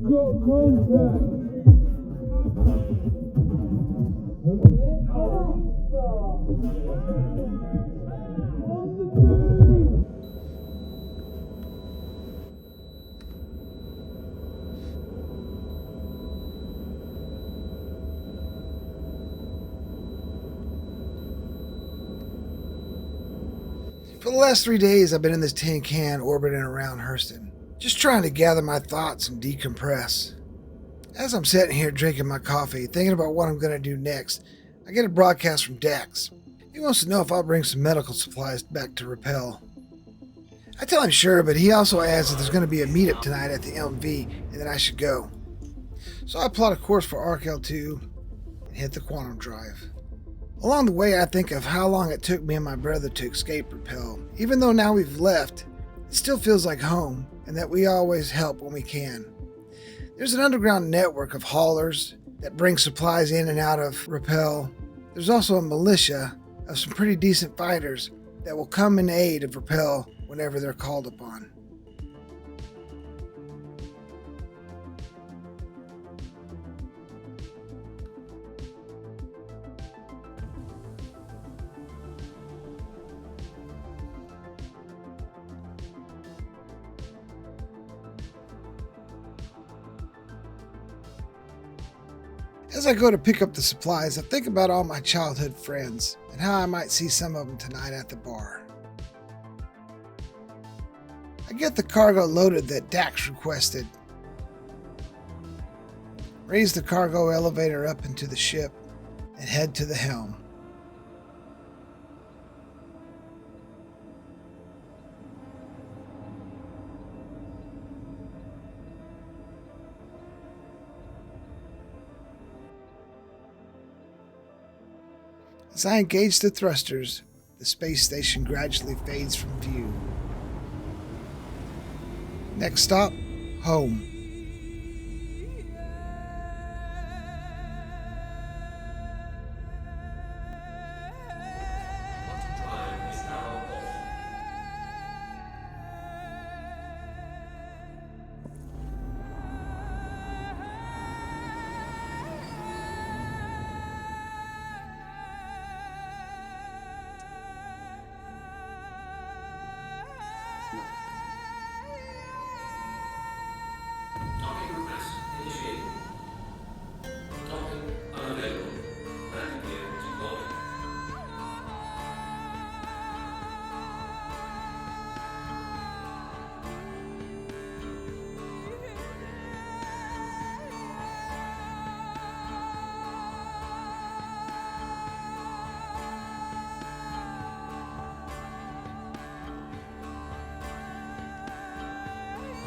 got contact. For the last 3 days, I've been in this tin can orbiting around Hurston, just trying to gather my thoughts and decompress. As I'm sitting here drinking my coffee, thinking about what I'm going to do next, I get a broadcast from Dax. He wants to know if I'll bring some medical supplies back to Rappel. I tell him sure, but he also adds that there's going to be a meetup tonight at the MV and that I should go. So I plot a course for Arc L2 and hit the quantum drive. Along the way, I think of how long it took me and my brother to escape Rappel. Even though now we've left, it still feels like home, and that we always help when we can. There's an underground network of haulers that bring supplies in and out of Rappel. There's also a militia of some pretty decent fighters that will come in aid of Rappel whenever they're called upon. As I go to pick up the supplies, I think about all my childhood friends and how I might see some of them tonight at the bar. I get the cargo loaded that Dax requested, raise the cargo elevator up into the ship, and head to the helm. As I engage the thrusters, the space station gradually fades from view. Next stop, home.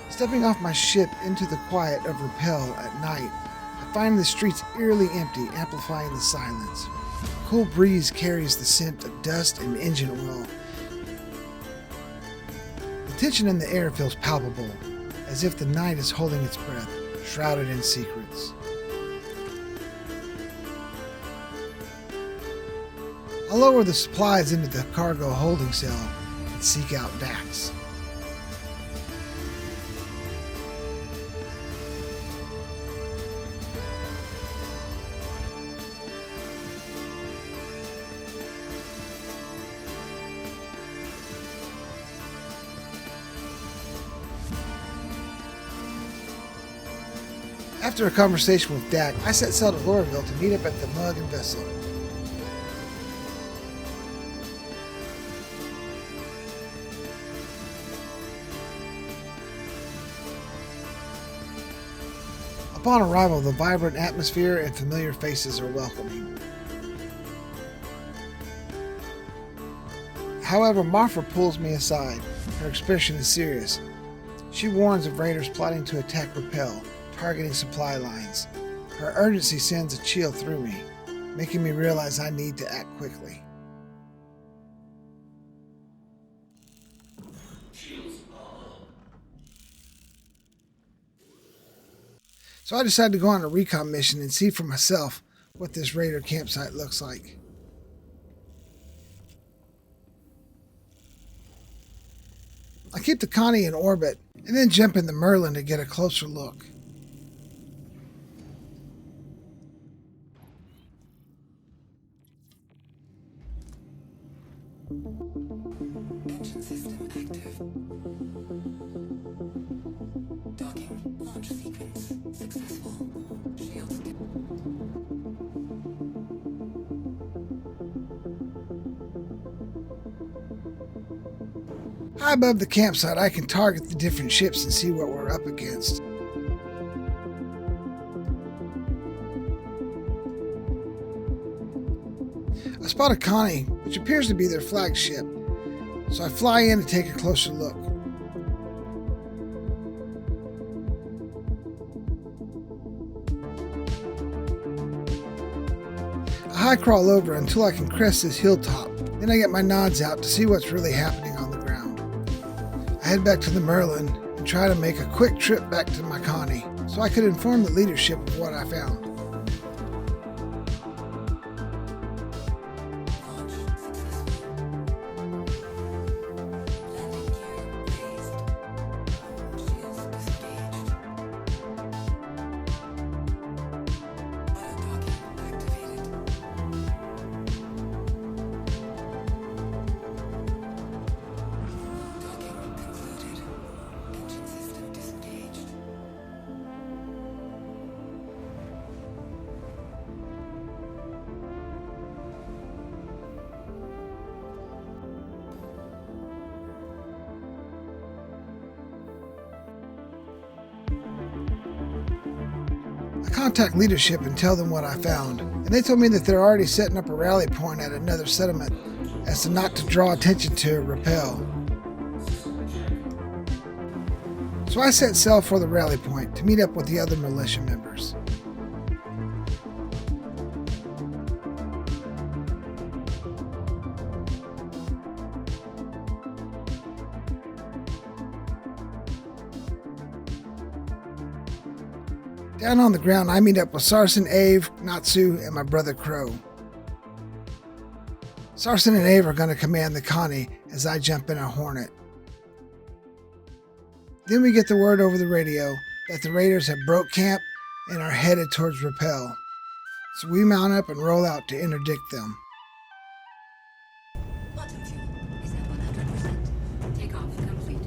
Stepping off my ship into the quiet of Rappel at night, I find the streets eerily empty, amplifying the silence. A cool breeze carries the scent of dust and engine oil. The tension in the air feels palpable, as if the night is holding its breath, shrouded in secrets. I lower the supplies into the cargo holding cell and seek out Dax. After a conversation with Dax, I set sail to Lorville to meet up at the Mug and Vessel. Upon arrival, the vibrant atmosphere and familiar faces are welcoming. However, Marfa pulls me aside. Her expression is serious. She warns of raiders plotting to attack Rappel, targeting supply lines. Her urgency sends a chill through me, making me realize I need to act quickly. So I decided to go on a recon mission and see for myself what this raider campsite looks like. I keep the Connie in orbit and then jump in the Merlin to get a closer look. Engine system active. Docking. Launch sequence successful. Shields. High above the campsite, I can target the different ships and see what we're up against. I spot a Connie, which appears to be their flagship, so I fly in to take a closer look. I high crawl over until I can crest this hilltop, then I get my nods out to see what's really happening on the ground. I head back to the Merlin and try to make a quick trip back to my Connie, so I could inform the leadership of what I found. I contact leadership and tell them what I found, and they told me that they're already setting up a rally point at another settlement as to not to draw attention to Rappel. So I set sail for the rally point to meet up with the other militia members. Down on the ground, I meet up with Sarson, Ave, Natsu, and my brother Crow. Sarson and Ave are going to command the Connie as I jump in a Hornet. Then we get the word over the radio that the raiders have broke camp and are headed towards Rappel. So we mount up and roll out to interdict them. Bottom fuel is at 100%. Takeoff complete.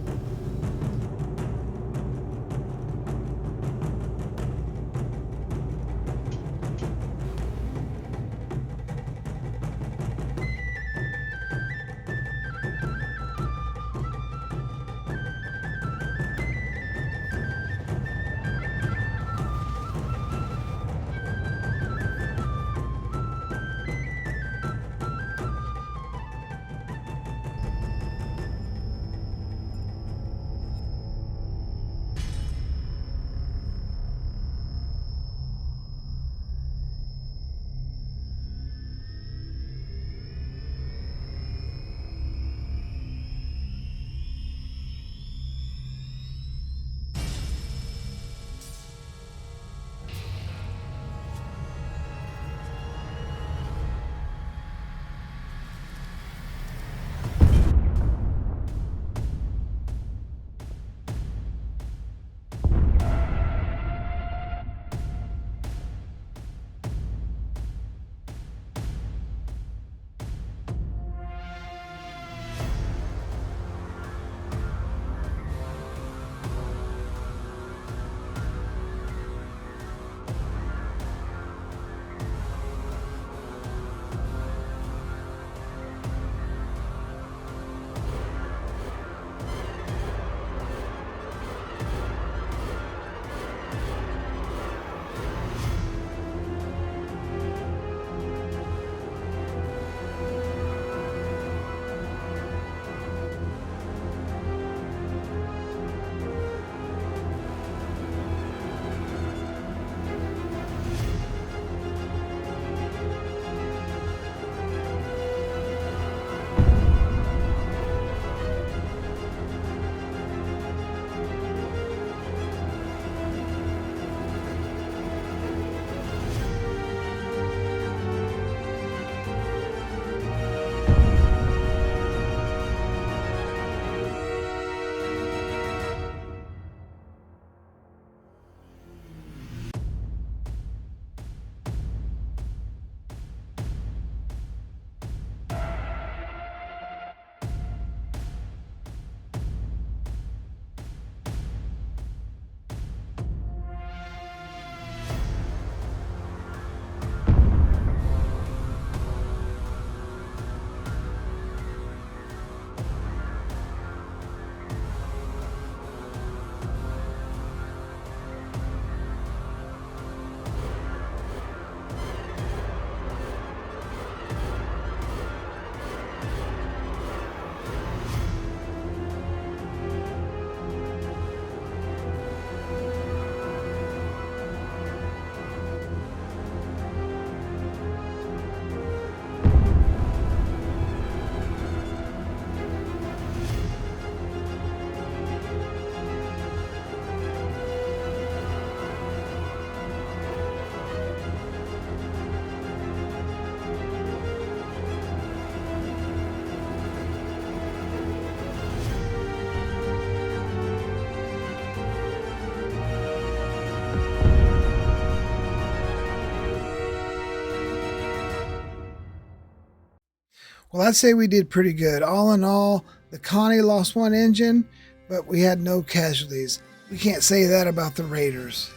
Well, I'd say we did pretty good. All in all, the Connie lost one engine, but we had no casualties. We can't say that about the Raiders.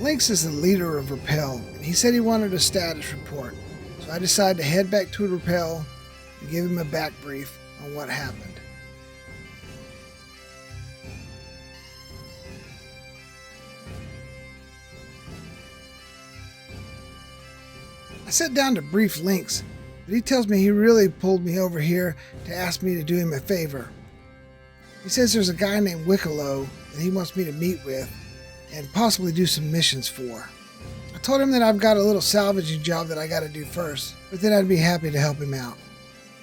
Lynx is the leader of Rappel, and he said he wanted a status report. So I decided to head back to Rappel and give him a back brief on what happened. I sat down to brief Lynx, but he tells me he really pulled me over here to ask me to do him a favor. He says there's a guy named Wicklow that he wants me to meet with and possibly do some missions for. I told him that I've got a little salvaging job that I got to do first, but then I'd be happy to help him out.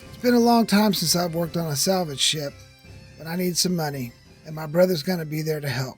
It's been a long time since I've worked on a salvage ship, but I need some money, and my brother's going to be there to help.